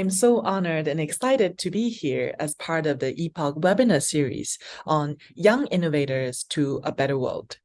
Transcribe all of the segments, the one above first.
I'm so honored and excited to be here as part of the EPOC webinar series on Young Innovators to a Better World.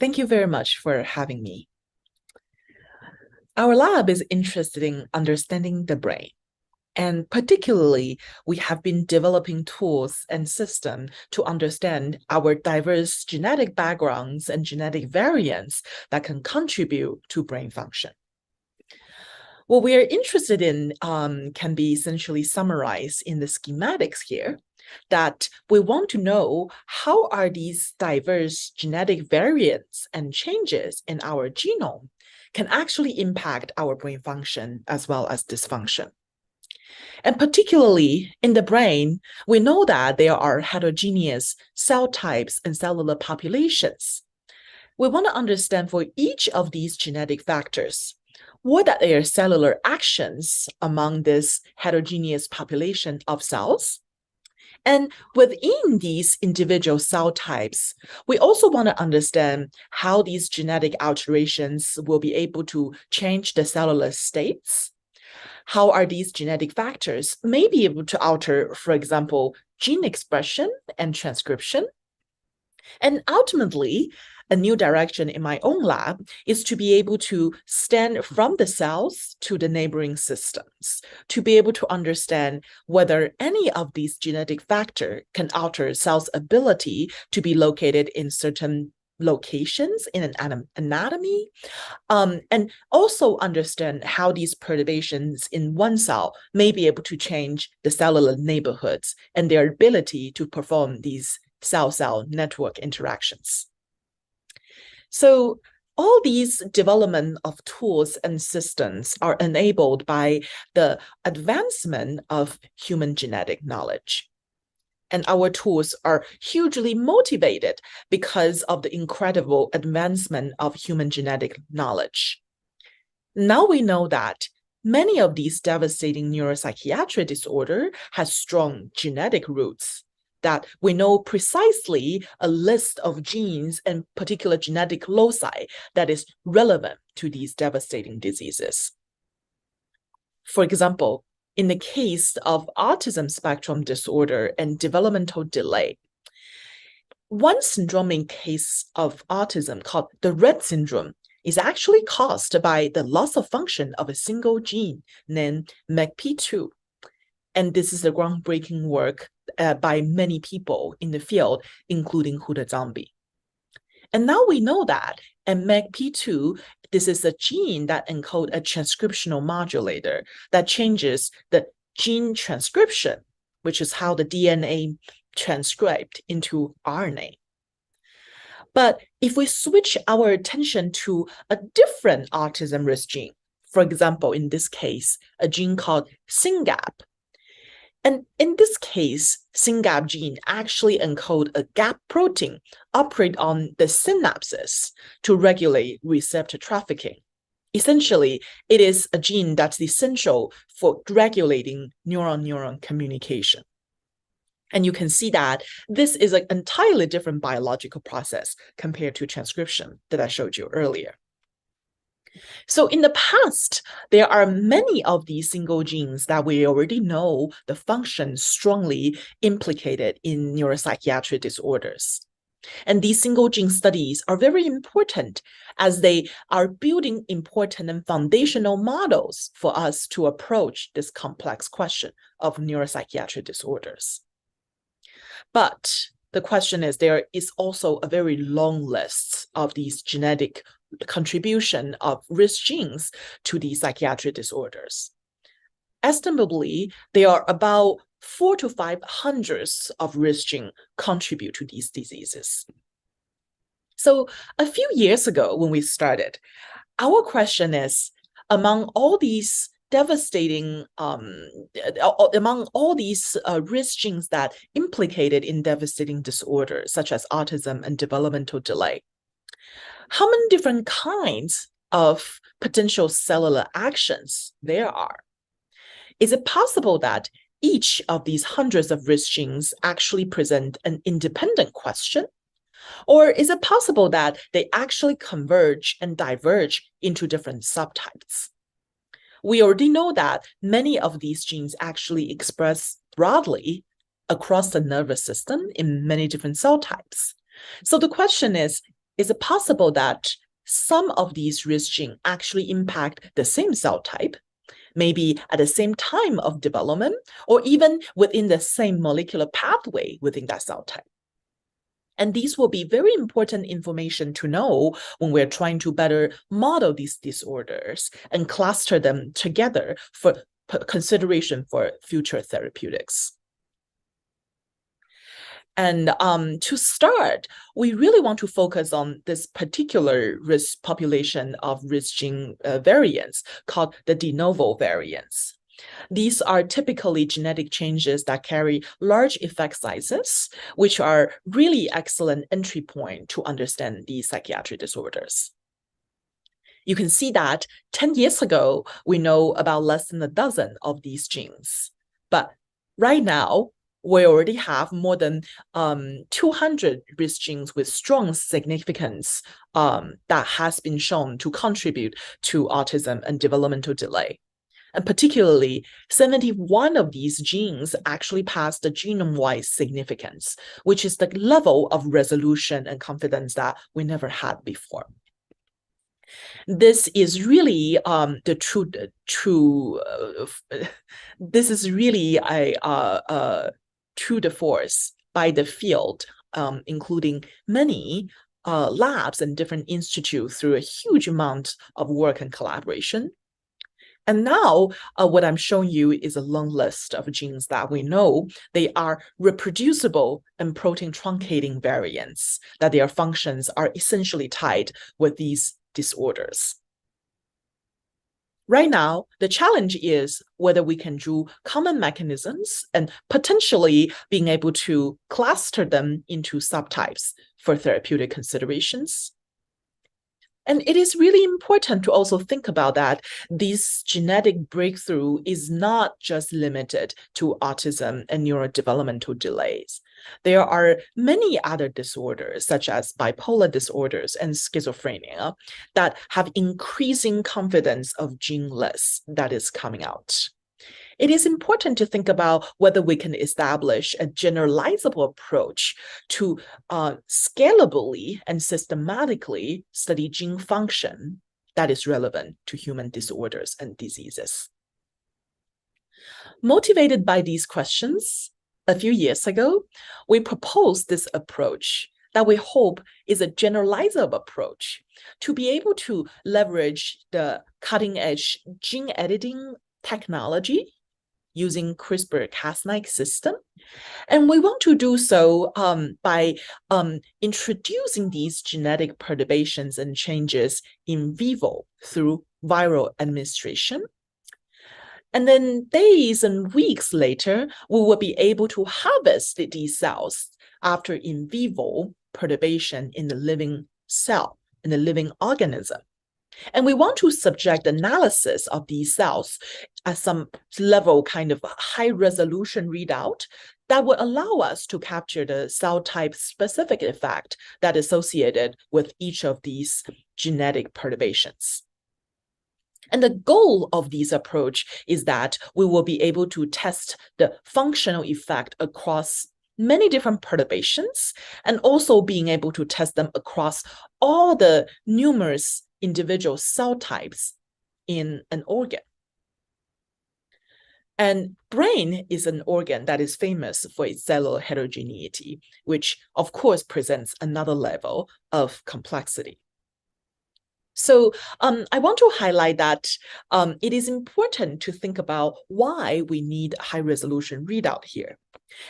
Thank you very much for having me. Our lab is interested in understanding the brain, and particularly, we have been developing tools and systems to understand our diverse genetic backgrounds and genetic variants that can contribute to brain function. What we are interested in can be essentially summarized in the schematics here, that we want to know how are these diverse genetic variants and changes in our genome can actually impact our brain function as well as dysfunction. And particularly in the brain, we know that there are heterogeneous cell types and cellular populations. We want to understand for each of these genetic factors, what are their cellular actions among this heterogeneous population of cells? And within these individual cell types, we also want to understand how these genetic alterations will be able to change the cellular states. How are these genetic factors may be able to alter, for example, gene expression and transcription? And ultimately, a new direction in my own lab is to be able to stand from the cells to the neighboring systems, to be able to understand whether any of these genetic factors can alter cells' ability to be located in certain locations in an anatomy, and also understand how these perturbations in one cell may be able to change the cellular neighborhoods and their ability to perform these cell-cell network interactions. So all these development of tools and systems are enabled by the advancement of human genetic knowledge. And our tools are hugely motivated because of the incredible advancement of human genetic knowledge. Now we know that many of these devastating neuropsychiatric disorders have strong genetic roots, that we know precisely a list of genes and particular genetic loci that is relevant to these devastating diseases. For example, in the case of autism spectrum disorder and developmental delay, one syndromic case of autism called the Rett syndrome is actually caused by the loss of function of a single gene named MECP2. And this is the groundbreaking work by many people in the field, including Huda Zombie. And now we know that, and MECP2, this is a gene that encodes a transcriptional modulator that changes the gene transcription, which is how the DNA transcribed into RNA. But if we switch our attention to a different autism risk gene, for example, in this case, a gene called SYNGAP, and in this case, SYNGAP gene actually encodes a GAP protein, operate on the synapses to regulate receptor trafficking. Essentially, it is a gene that's essential for regulating neuron-neuron communication. And you can see that this is an entirely different biological process compared to transcription that I showed you earlier. So in the past, there are many of these single genes that we already know the function strongly implicated in neuropsychiatric disorders. And these single gene studies are very important as they are building important and foundational models for us to approach this complex question of neuropsychiatric disorders. But the question is, there is also a very long list of these genetic contribution of risk genes to these psychiatric disorders. Estimably, there are about 400 to 500 of risk genes contribute to these diseases. So a few years ago when we started, our question is, among all these devastating, among all these risk genes that implicated in devastating disorders such as autism and developmental delay, how many different kinds of potential cellular actions there are? Is it possible that each of these hundreds of risk genes actually present an independent question? Or is it possible that they actually converge and diverge into different subtypes? we already know that many of these genes actually express broadly across the nervous system in many different cell types. So the question is it possible that some of these risk genes actually impact the same cell type, maybe at the same time of development, or even within the same molecular pathway within that cell type? And these will be very important information to know when we're trying to better model these disorders and cluster them together for consideration for future therapeutics. And to start, we really want to focus on this particular risk population of risk gene variants called the de novo variants. These are typically genetic changes that carry large effect sizes, which are really excellent entry point to understand these psychiatric disorders. You can see that 10 years ago, we know about less than a dozen of these genes. But right now, we already have more than 200 risk genes with strong significance that has been shown to contribute to autism and developmental delay. And particularly, 71 of these genes actually pass the genome-wide significance, which is the level of resolution and confidence that we never had before. This is really this is really a true to force by the field, including many labs and different institutes through a huge amount of work and collaboration. And now what I'm showing you is a long list of genes that we know they are reproducible and protein truncating variants, that their functions are essentially tied with these disorders. Right now, the challenge is whether we can do common mechanisms and potentially being able to cluster them into subtypes for therapeutic considerations. And it is really important to also think about that this genetic breakthrough is not just limited to autism and neurodevelopmental delays. There are many other disorders, such as bipolar disorders and schizophrenia, that have increasing confidence of gene lists that is coming out. It is important to think about whether we can establish a generalizable approach to scalably and systematically study gene function that is relevant to human disorders and diseases. Motivated by these questions, a few years ago, we proposed this approach that we hope is a generalizable approach to be able to leverage the cutting-edge gene editing technology using CRISPR-Cas9 system. And we want to do so by introducing these genetic perturbations and changes in vivo through viral administration. And then days and weeks later, we will be able to harvest these cells after in vivo perturbation in the living cell, in the living organism. And we want to subject analysis of these cells at some level kind of high resolution readout that will allow us to capture the cell type specific effect that is associated with each of these genetic perturbations. And the goal of this approach is that we will be able to test the functional effect across many different perturbations and also being able to test them across all the numerous individual cell types in an organ. And brain is an organ that is famous for its cellular heterogeneity, which of course presents another level of complexity. So I want to highlight that it is important to think about why we need high resolution readout here.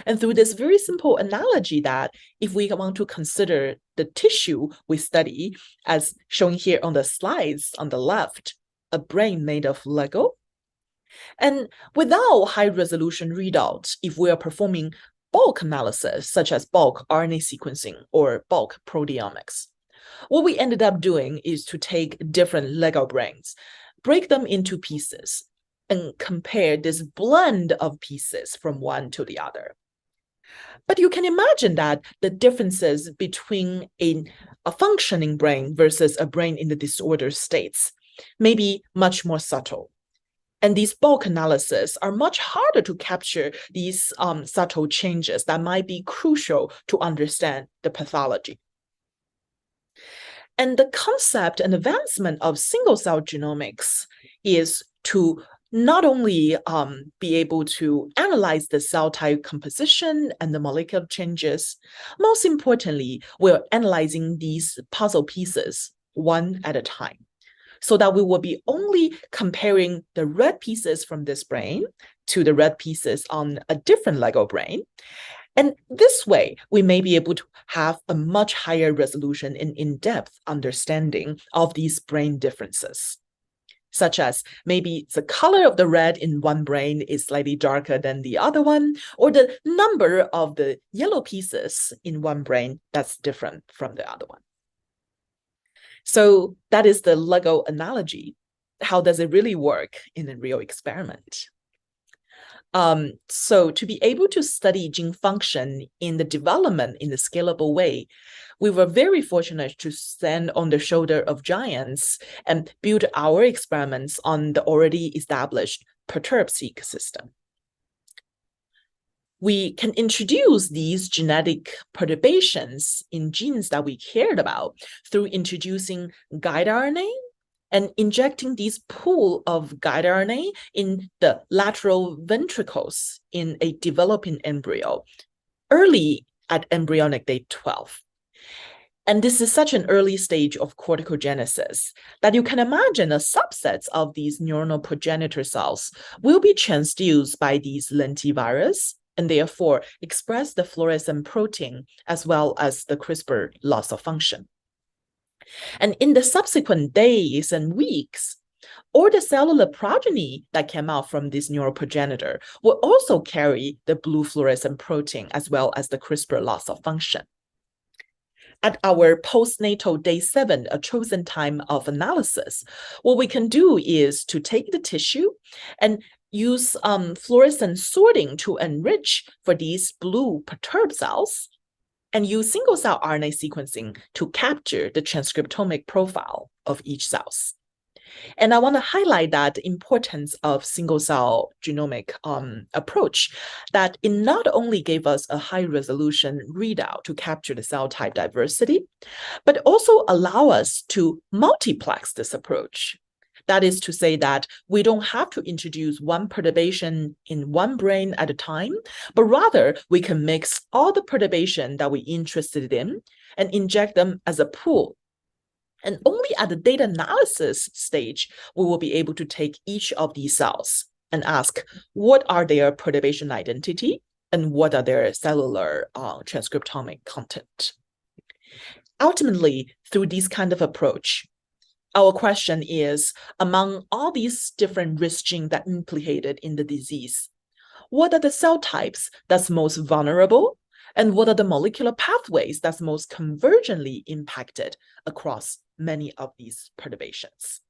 And through this very simple analogy that if we want to consider the tissue we study, as shown here on the slides on the left, a brain made of Lego. And without high resolution readouts, if we are performing bulk analysis, such as bulk RNA sequencing or bulk proteomics, what we ended up doing is to take different Lego brains, break them into pieces, and compare this blend of pieces from one to the other. But you can imagine that the differences between a functioning brain versus a brain in the disorder states may be much more subtle. And these bulk analyses are much harder to capture these subtle changes that might be crucial to understand the pathology. And the concept and advancement of single-cell genomics is to not only be able to analyze the cell type composition and the molecular changes, most importantly, we're analyzing these puzzle pieces one at a time, so that we will be only comparing the red pieces from this brain to the red pieces on a different Lego brain. And this way, we may be able to have a much higher resolution and in-depth understanding of these brain differences, such as maybe the color of the red in one brain is slightly darker than the other one, or the number of the yellow pieces in one brain that's different from the other one. So that is the Lego analogy. How does it really work in a real experiment? So to be able to study gene function in the development in a scalable way, we were very fortunate to stand on the shoulder of giants and build our experiments on the already established Perturb-seq system. We can introduce these genetic perturbations in genes that we cared about through introducing guide RNA and injecting these pool of guide RNA in the lateral ventricles in a developing embryo early at embryonic day 12. And this is such an early stage of corticogenesis that you can imagine a subset of these neuronal progenitor cells will be transduced by these lentivirus and therefore express the fluorescent protein as well as the CRISPR loss of function. And in the subsequent days and weeks, all the cellular progeny that came out from this neuroprogenitor will also carry the blue fluorescent protein as well as the CRISPR loss of function. At our postnatal day 7, a chosen time of analysis, what we can do is to take the tissue and use fluorescent sorting to enrich for these blue perturbed cells, and use single-cell RNA sequencing to capture the transcriptomic profile of each cells. And I want to highlight that importance of single-cell genomic approach, that it not only gave us a high-resolution readout to capture the cell type diversity, but also allow us to multiplex this approach. That is to say that we don't have to introduce one perturbation in one brain at a time, but rather we can mix all the perturbation that we're interested in and inject them as a pool. And only at the data analysis stage, we will be able to take each of these cells and ask, what are their perturbation identity and what are their cellular transcriptomic content? Ultimately, through this kind of approach, our question is, among all these different risk genes that implicated in the disease, what are the cell types that's most vulnerable? And what are the molecular pathways that's most convergently impacted across many of these perturbations?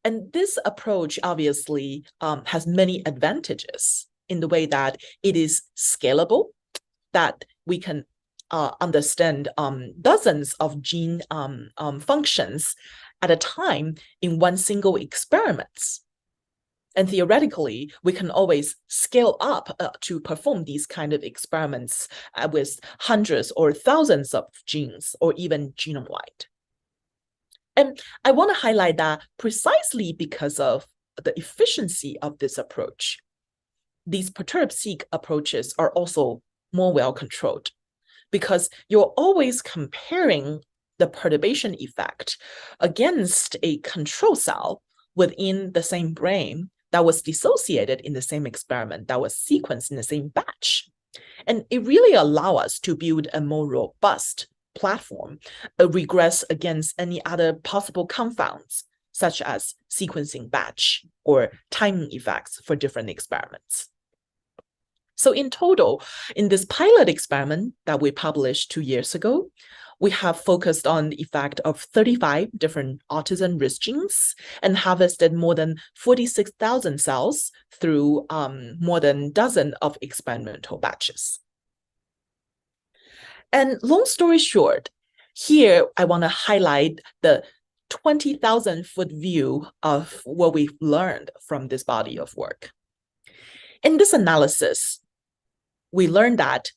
And this approach obviously has many advantages in the way that it is scalable, that we can understand dozens of gene functions at a time in one single experiment. And theoretically, we can always scale up to perform these kind of experiments with hundreds or thousands of genes or even genome-wide. And I want to highlight that precisely because of the efficiency of this approach, these Perturb-seq approaches are also more well-controlled, because you're always comparing the perturbation effect against a control cell within the same brain that was dissociated in the same experiment, that was sequenced in the same batch. And it really allows us to build a more robust platform, regress against any other possible confounds, such as sequencing batch or timing effects for different experiments. So in total, in this pilot experiment that we published 2 years ago, we have focused on the effect of 35 different autism risk genes and harvested more than 46,000 cells through more than a dozen of experimental batches. And long story short, here I want to highlight the 20,000-foot view of what we've learned from this body of work. In this analysis, we learned that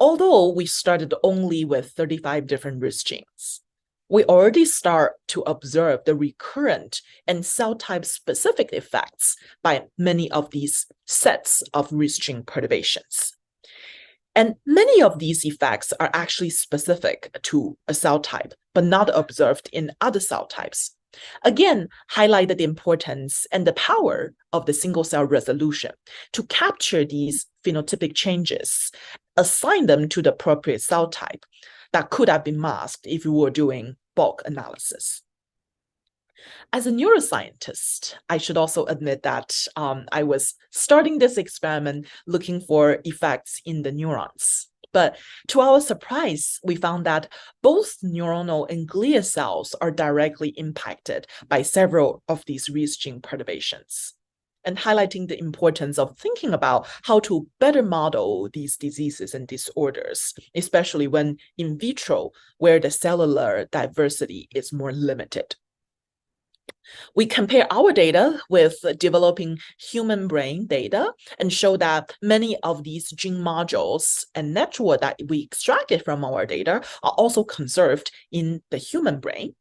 although we started only with 35 different risk genes, we already start to observe the recurrent and cell type specific effects by many of these sets of risk gene perturbations. And many of these effects are actually specific to a cell type, but not observed in other cell types. Again, highlighted the importance and the power of the single-cell resolution to capture these phenotypic changes, assign them to the appropriate cell type that could have been masked if we were doing bulk analysis. As a neuroscientist, I should also admit that I was starting this experiment looking for effects in the neurons. But to our surprise, we found that both neuronal and glia cells are directly impacted by several of these risk gene perturbations, and highlighting the importance of thinking about how to better model these diseases and disorders, especially when in vitro, where the cellular diversity is more limited. We compare our data with developing human brain data and show that many of these gene modules and network that we extracted from our data are also conserved in the human brain.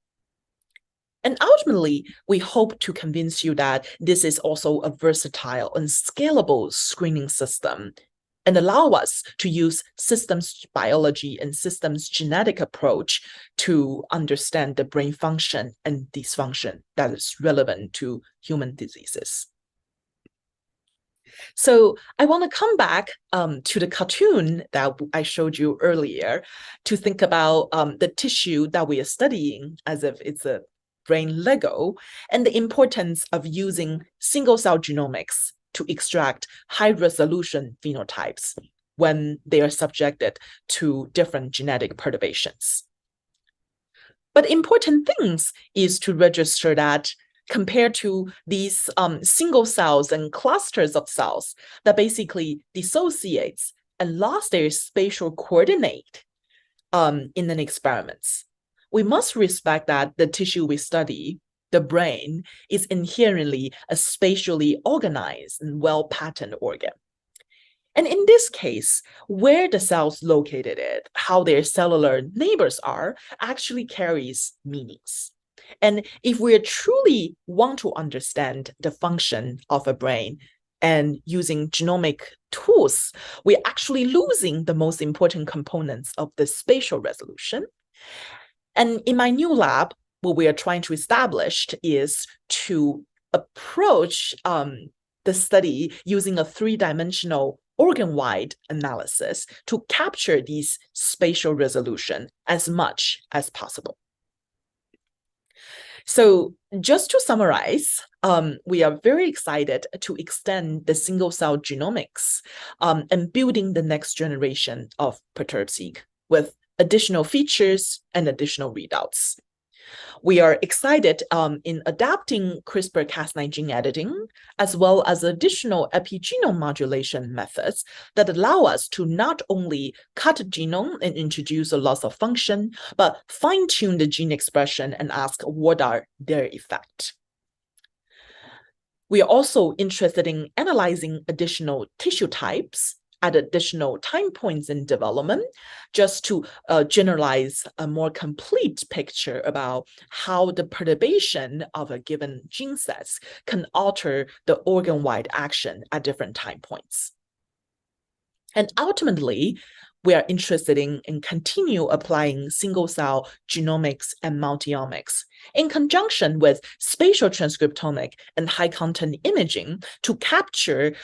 And ultimately, we hope to convince you that this is also a versatile and scalable screening system and allow us to use systems biology and systems genetic approach to understand the brain function and dysfunction that is relevant to human diseases. So I want to come back to the cartoon that I showed you earlier to think about the tissue that we are studying as if it's a brain Lego, and the importance of using single-cell genomics to extract high-resolution phenotypes when they are subjected to different genetic perturbations. But important things is to register that compared to these single cells and clusters of cells that basically dissociates and lost their spatial coordinate in an experiment, we must respect that the tissue we study, the brain, is inherently a spatially organized and well-patterned organ. And in this case, where the cells located it, how their cellular neighbors are, actually carries meanings. And if we truly want to understand the function of a brain and using genomic tools, we're actually losing the most important components of the spatial resolution. And in my new lab, what we are trying to establish is to approach the study using a three-dimensional organ-wide analysis to capture these spatial resolution as much as possible. So just to summarize, we are very excited to extend the single-cell genomics and building the next generation of Perturb-seq with additional features and additional readouts. We are excited in adapting CRISPR-Cas9 gene editing, as well as additional epigenome modulation methods that allow us to not only cut a genome and introduce a loss of function, but fine-tune the gene expression and ask what are their effects. We are also interested in analyzing additional tissue types at additional time points in development, just to generalize a more complete picture about how the perturbation of a given gene set can alter the organ-wide action at different time points. And ultimately, we are interested in continue applying single-cell genomics and multiomics in conjunction with spatial transcriptomic and high-content imaging to capture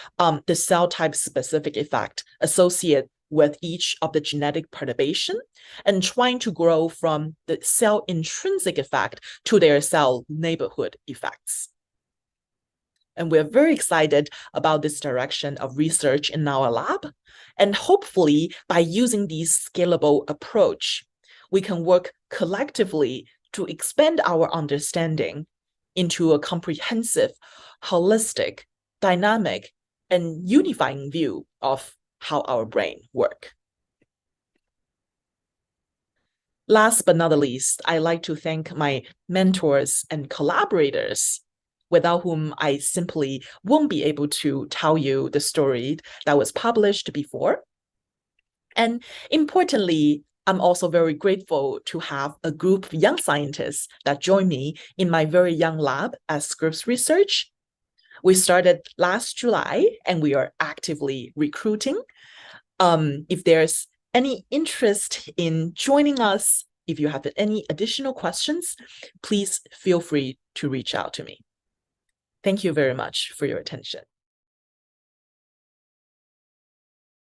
the cell type specific effect associated with each of the genetic perturbation and trying to grow from the cell intrinsic effect to their cell neighborhood effects. And we're very excited about this direction of research in our lab. And hopefully, by using this scalable approach, we can work collectively to expand our understanding into a comprehensive, holistic, dynamic, and unifying view of how our brain works. Last but not the least, I'd like to thank my mentors and collaborators, without whom I simply won't be able to tell you the story that was published before. And importantly, I'm also very grateful to have a group of young scientists that join me in my very young lab at Scripps Research. We started last July and we are actively recruiting. If there's any interest in joining us, if you have any additional questions, please feel free to reach out to me. Thank you very much for your attention.